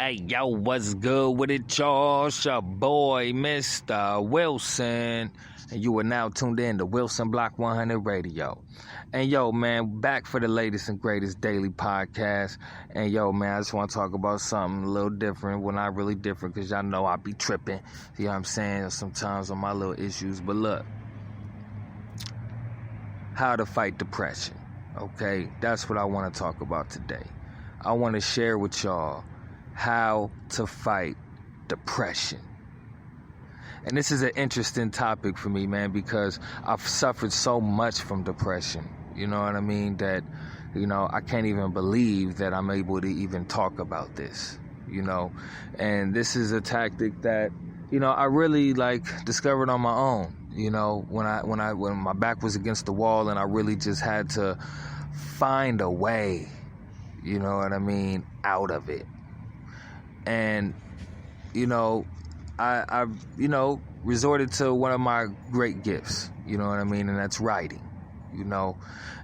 Hey, yo, what's good with it, y'all? It's your boy, Mistah Wilson. And you are now tuned in to Wilson Block 100 Radio. And yo, man, back for the latest and greatest daily podcast. And yo, man, I just want to talk about something a little different. Well, not really different, because y'all know I be tripping. You know what I'm saying? Sometimes on my little issues. But look, how to fight depression. Okay, that's what I want to talk about today. I want to share with y'all how to fight depression. And this is an interesting topic for me, man, because I've suffered so much from depression. You know what I mean? That, I can't even believe that I'm able to even talk about this, And this is a tactic that, I really discovered on my own, when my back was against the wall and I really just had to find a way, out of it. And, I resorted to one of my great gifts, and that's writing, And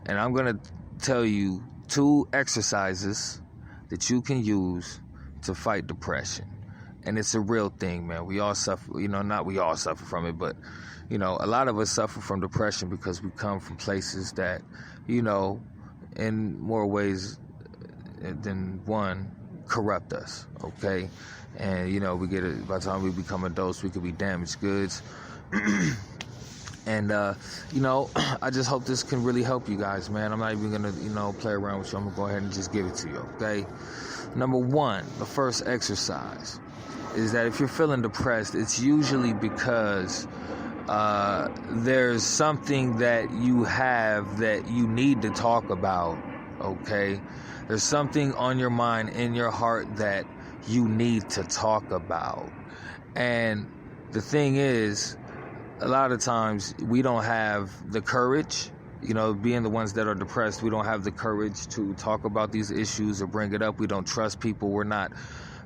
I'm going to tell you 2 exercises that you can use to fight depression. And it's a real thing, man. We all suffer, not we all suffer from it, but, a lot of us suffer from depression because we come from places that, in more ways than one, corrupt us, okay? And, we get it, by the time we become adults, we could be damaged goods. And, I just hope this can really help you guys, man. I'm not even going to, play around with you. I'm going to go ahead and just give it to you, okay? Number 1, the first exercise is that if you're feeling depressed, it's usually because there's something that you have that you need to talk about, okay? There's something on your mind, in your heart, that you need to talk about. And the thing is, a lot of times we don't have the courage, being the ones that are depressed, we don't have the courage to talk about these issues or bring it up. We don't trust people. We're not,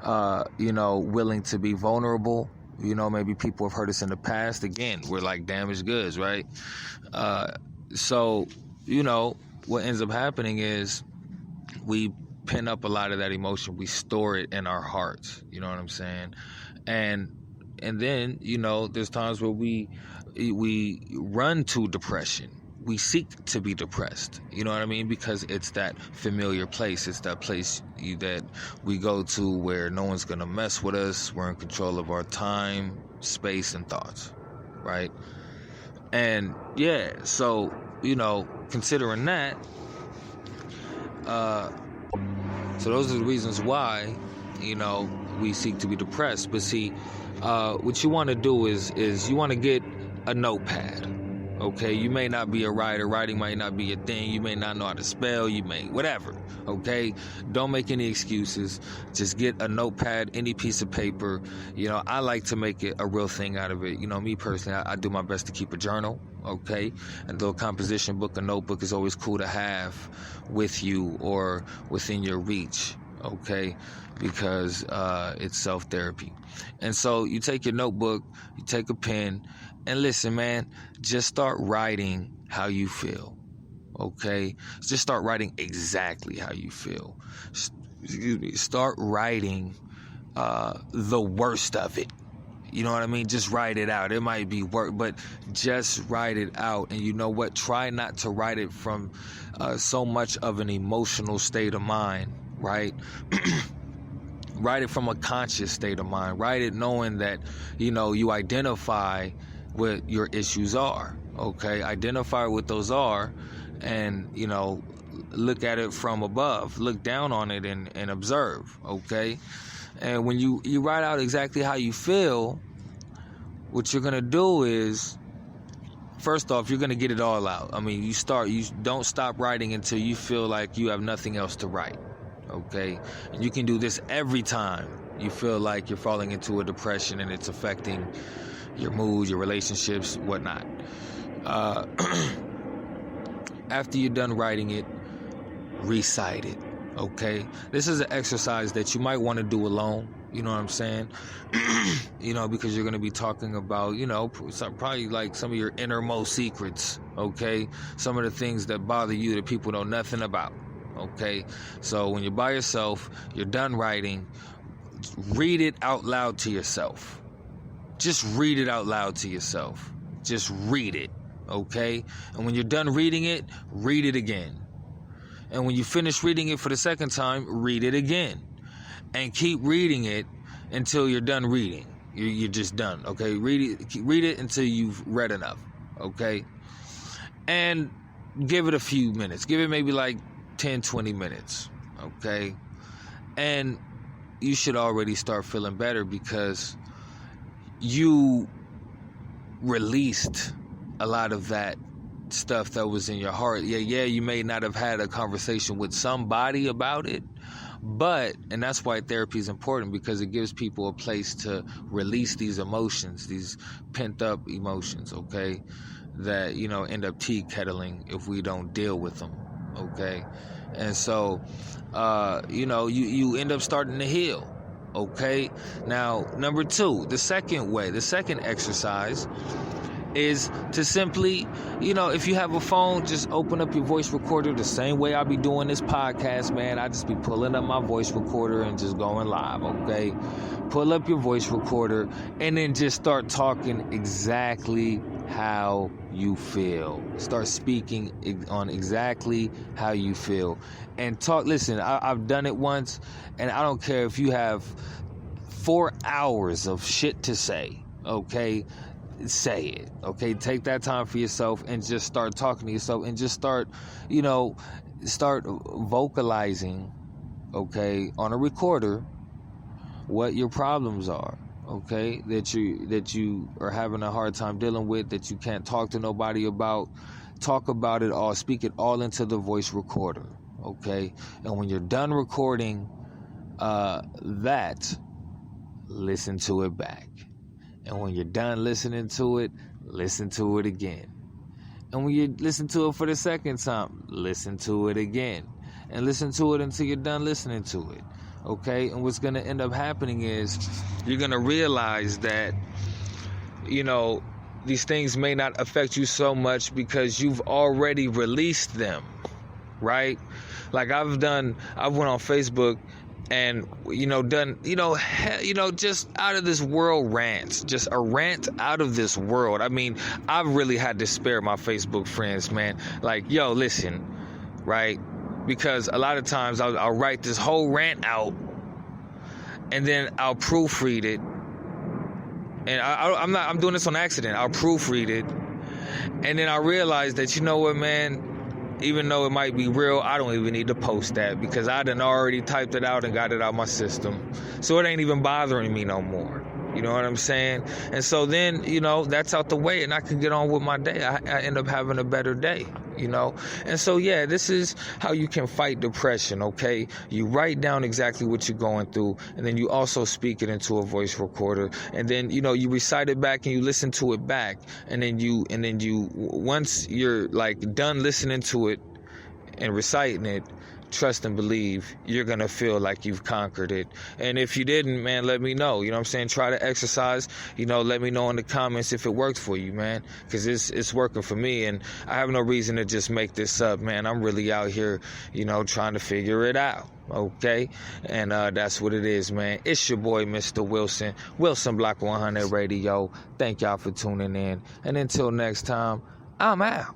willing to be vulnerable. Maybe people have hurt us in the past. Again, we're like damaged goods, right? So, what ends up happening is we pin up a lot of that emotion. We store it in our hearts. You know what I'm saying? And then, there's times where we run to depression. We seek to be depressed. You know what I mean? Because it's that familiar place. It's that place that we go to where no one's going to mess with us. We're in control of our time, space, and thoughts. Right? And yeah, so, considering that, so those are the reasons why, we seek to be depressed. But see, what you want to do is you want to get a notepad. Okay, you may not be a writer. Writing might not be your thing. You may not know how to spell. You may, whatever. Okay, don't make any excuses. Just get a notepad, any piece of paper. I like to make it a real thing out of it. Me personally, I do my best to keep a journal. Okay, and though a composition book, a notebook is always cool to have with you or within your reach. Okay, because it's self-therapy. And so you take your notebook, you take a pen, and listen, man, just start writing how you feel. Okay, just start writing exactly how you feel. Start writing the worst of it. You know what I mean? Just write it out. It might be work, but just write it out. And you know what? Try not to write it from so much of an emotional state of mind, right? Write it from a conscious state of mind. Write it knowing that, you identify what your issues are, okay? Identify what those are and, look at it from above. Look down on it and observe, okay? And when you write out exactly how you feel, what you're going to do is, first off, you're going to get it all out. I mean, you don't stop writing until you feel like you have nothing else to write, okay? And you can do this every time you feel like you're falling into a depression and it's affecting your mood, your relationships, whatnot. After you're done writing it, recite it. Okay, this is an exercise that you might want to do alone. You know what I'm saying? Because you're going to be talking about, probably like some of your innermost secrets. Okay, some of the things that bother you that people know nothing about. Okay, so when you're by yourself, you're done writing, read it out loud to yourself. Just read it out loud to yourself. Just read it, okay? And when you're done reading it, read it again. And when you finish reading it for the second time, read it again. And keep reading it until you're done reading. You're just done, okay? Read it until you've read enough, okay? And give it a few minutes. Give it maybe like 10, 20 minutes, okay? And you should already start feeling better because you released a lot of that stuff that was in your heart. Yeah, you may not have had a conversation with somebody about it, but, and that's why therapy is important, because it gives people a place to release these emotions, these pent up emotions, okay, that, end up tea kettling if we don't deal with them, okay? And so, you end up starting to heal, okay? Now, number 2, the second exercise is to simply, if you have a phone, just open up your voice recorder the same way I be doing this podcast, man. I just be pulling up my voice recorder and just going live, okay? Pull up your voice recorder and then just start talking exactly how you feel. Start speaking on exactly how you feel. And talk, listen, I've done it once, and I don't care if you have 4 hours of shit to say, okay? Say it, okay? Take that time for yourself and just start talking to yourself and just start vocalizing, okay, on a recorder what your problems are, okay, that you are having a hard time dealing with, that you can't talk to nobody about. Talk about it all, speak it all into the voice recorder, okay? And when you're done recording that, listen to it back. And when you're done listening to it, listen to it again. And when you listen to it for the second time, listen to it again. And listen to it until you're done listening to it. Okay? And what's going to end up happening is you're going to realize that, these things may not affect you so much because you've already released them. Right? Like I've went on Facebook and, done, just out of this world rants, just a rant out of this world. I mean, I've really had to spare my Facebook friends, man. Like, yo, listen, right? Because a lot of times I'll write this whole rant out and then I'll proofread it. And I'm doing this on accident. I'll proofread it. And then I realize that, you know what, man? Even though it might be real, I don't even need to post that because I done already typed it out and got it out my system. So it ain't even bothering me no more. You know what I'm saying? And so then, that's out the way and I can get on with my day. I end up having a better day, And so, yeah, this is how you can fight depression, okay? You write down exactly what you're going through and then you also speak it into a voice recorder. And then, you recite it back and you listen to it back. And then you once you're like done listening to it and reciting it, trust and believe you're going to feel like you've conquered it. And if you didn't, man, let me know. You know what I'm saying? Try to exercise. Let me know in the comments if it worked for you, man, because it's working for me. And I have no reason to just make this up, man. I'm really out here, trying to figure it out. Okay? And that's what it is, man. It's your boy, Mistah Wilson. Wilson Block 100 Radio. Thank y'all for tuning in. And until next time, I'm out.